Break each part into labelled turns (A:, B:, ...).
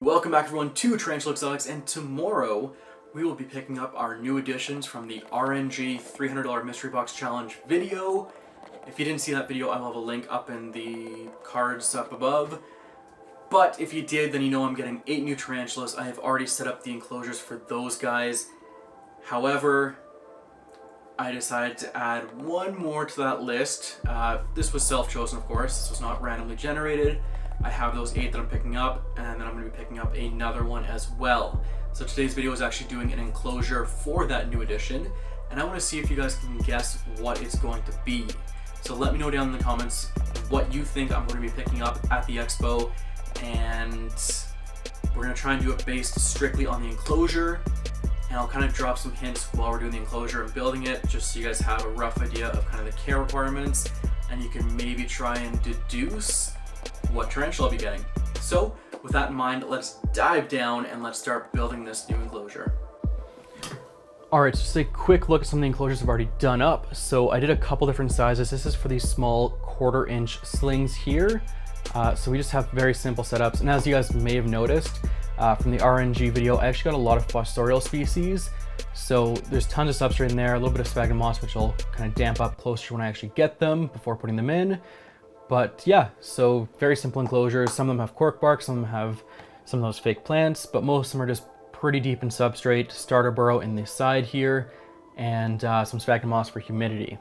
A: Welcome back everyone to Tarantula I, and tomorrow we will be picking up our new additions from the RNG $300 Mystery Box Challenge video. If you didn't see that video, I will have a link up in the cards up above. But if you did, then you know I'm getting 8 new tarantulas. I have already set up the enclosures for those guys. However, I decided to add one more to that list. This was self-chosen, of course. This was not randomly generated. I have those 8 that I'm picking up, and then I'm going to be picking up another one as well. So today's video is actually doing an enclosure for that new addition, and I want to see if you guys can guess what it's going to be. So let me know down in the comments what you think I'm going to be picking up at the expo, and we're going to try and do it based strictly on the enclosure, and I'll kind of drop some hints while we're doing the enclosure and building it, just so you guys have a rough idea of kind of the care requirements, and you can maybe try and deduce what tarantula I'll be getting. So with that in mind, let's dive down and let's start building this new enclosure. Alright, so just a quick look at some of the enclosures I've already done up. So I did a couple different sizes. This is for these small 1/4 inch slings here. So we just have very simple setups. And as you guys may have noticed from the RNG video, I actually got a lot of fossorial species. So there's tons of substrate in there, a little bit of sphagnum moss, which will kind of damp up closer when I actually get them before putting them in. But yeah, so very simple enclosures. Some of them have cork bark, some of them have some of those fake plants, but most of them are just pretty deep in substrate, starter burrow in the side here, and some sphagnum moss for humidity.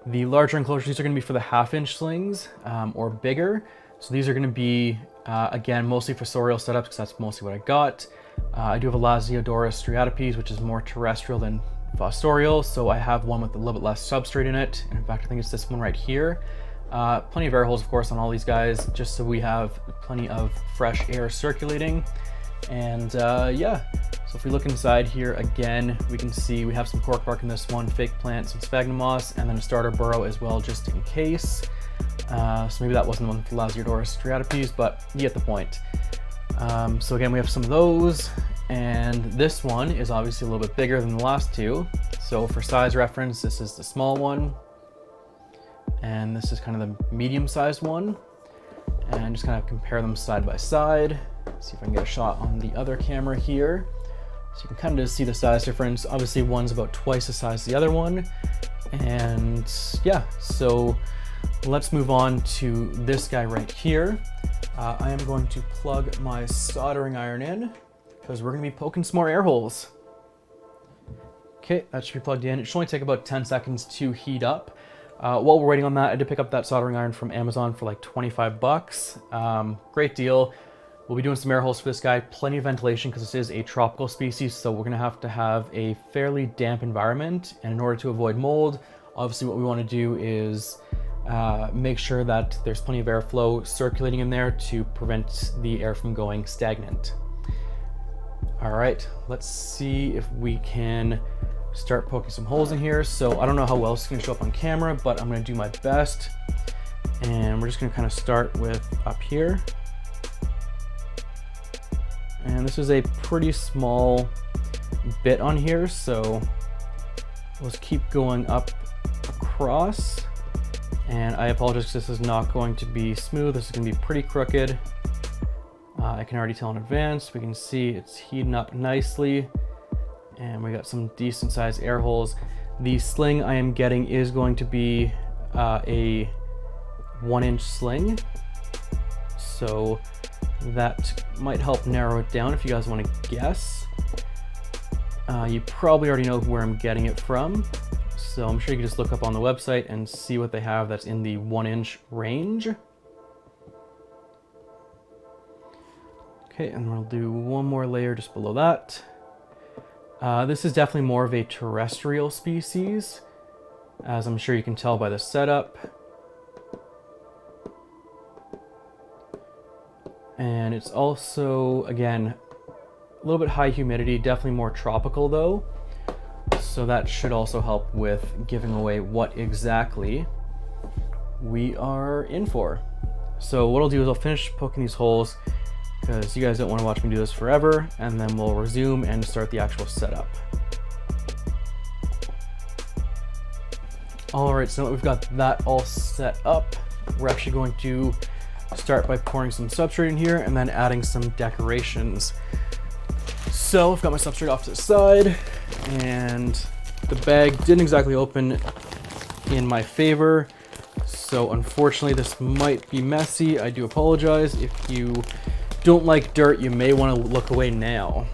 A: The larger enclosures, these are going to be for the 1/2 inch slings or bigger. So these are going to be, again, mostly fossorial setups because that's mostly what I got. I do have a Lasiodorus striatopes, which is more terrestrial than fossorial. So I have one with a little bit less substrate in it. And in fact, I think it's this one right here. Plenty of air holes, of course, on all these guys, just so we have plenty of fresh air circulating. And yeah, so if we look inside here again, we can see we have some cork bark in this one, fake plant, some sphagnum moss, and then a starter burrow as well, just in case. So maybe that wasn't the one with the Lasiodorus striatopes, but you get the point. So again, we have some of those, and this one is obviously a little bit bigger than the last two. So for size reference, this is the small one, and this is kind of the medium-sized one, and just kind of compare them side by side. See if I can get a shot on the other camera here. So you can kind of just see the size difference. Obviously one's about twice the size as the other one. And yeah, so let's move on to this guy right here. I am going to plug my soldering iron in because we're going to be poking some more air holes. Okay, that should be plugged in. It should only take about 10 seconds to heat up. While we're waiting on that, I did pick up that soldering iron from Amazon for like 25 bucks. Great deal. We'll be doing some air holes for this guy. Plenty of ventilation because this is a tropical species, so we're going to have a fairly damp environment. And in order to avoid mold, obviously what we want to do is make sure that there's plenty of airflow circulating in there to prevent the air from going stagnant. All right, let's see if we can start poking some holes in here. So I don't know how well it's going to show up on camera, but I'm going to do my best. And we're just going to kind of start with up here. And this is a pretty small bit on here, so let's keep going up across. And I apologize because this is not going to be smooth. This is going to be pretty crooked. I can already tell in advance. We can see it's heating up nicely. And we got some decent sized air holes. The sling I am getting is going to be a 1-inch sling. So that might help narrow it down if you guys want to guess. You probably already know where I'm getting it from. So I'm sure you can just look up on the website and see what they have that's in the 1-inch range. Okay, and we'll do one more layer just below that. This is definitely more of a terrestrial species, as I'm sure you can tell by the setup. And it's also, again, a little bit high humidity, definitely more tropical though. So that should also help with giving away what exactly we are in for. So what I'll do is I'll finish poking these holes because you guys don't want to watch me do this forever, and then we'll resume and start the actual setup. All right, so now that we've got that all set up, we're actually going to start by pouring some substrate in here and then adding some decorations. So I've got my substrate off to the side, and the bag didn't exactly open in my favor. So unfortunately this might be messy. I do apologize. If you don't like dirt, you may want to look away now.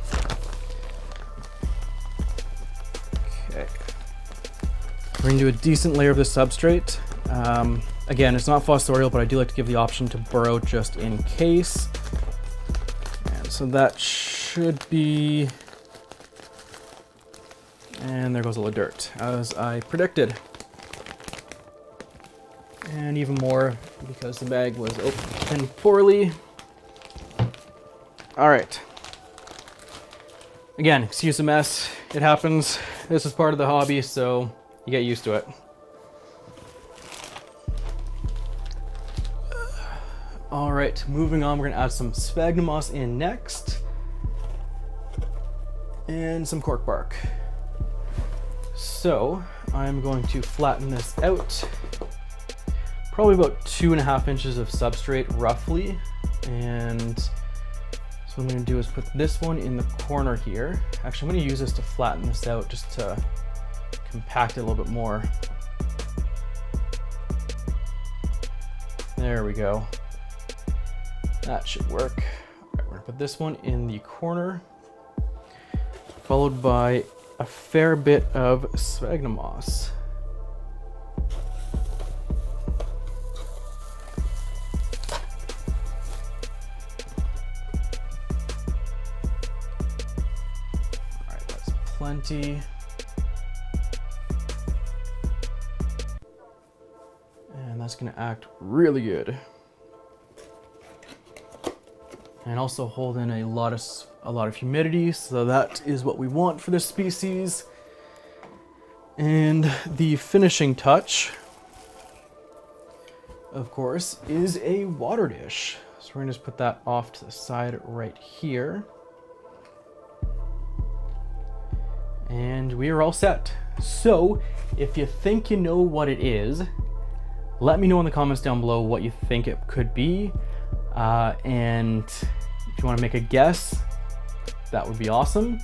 A: Okay. We're going to do a decent layer of the substrate. Again, it's not fossorial, but I do like to give the option to burrow just in case. And so that should be... And there goes all the dirt, as I predicted. And even more because the bag was opened poorly. All right. Again, excuse the mess. It happens. This is part of the hobby, so you get used to it. All right, moving on, we're gonna add some sphagnum moss in next. And some cork bark. So I'm going to flatten this out. Probably about 2.5 inches of substrate roughly. And so what I'm gonna do is put this one in the corner here. Actually, I'm gonna use this to flatten this out just to compact it a little bit more. There we go. That should work. All right, we're gonna put this one in the corner, followed by a fair bit of sphagnum moss. All right, that's plenty. And that's gonna act really good. And also hold in a lot of humidity, so that is what we want for this species. And the finishing touch, of course, is a water dish. So we're gonna just put that off to the side right here. And we are all set. So if you think you know what it is, let me know in the comments down below what you think it could be. And if you want to make a guess, that would be awesome.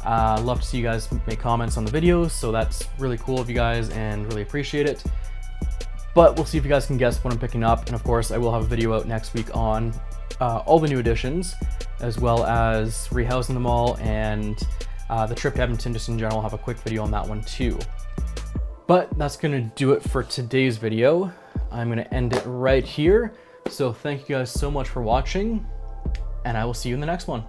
A: I'd love to see you guys make comments on the videos, so that's really cool of you guys and really appreciate it. But we'll see if you guys can guess what I'm picking up. And of course, I will have a video out next week on all the new additions, as well as rehousing them all, and the trip to Edmonton just in general. I'll have a quick video on that one too. But that's gonna do it for today's video. I'm gonna end it right here. So thank you guys so much for watching, and I will see you in the next one.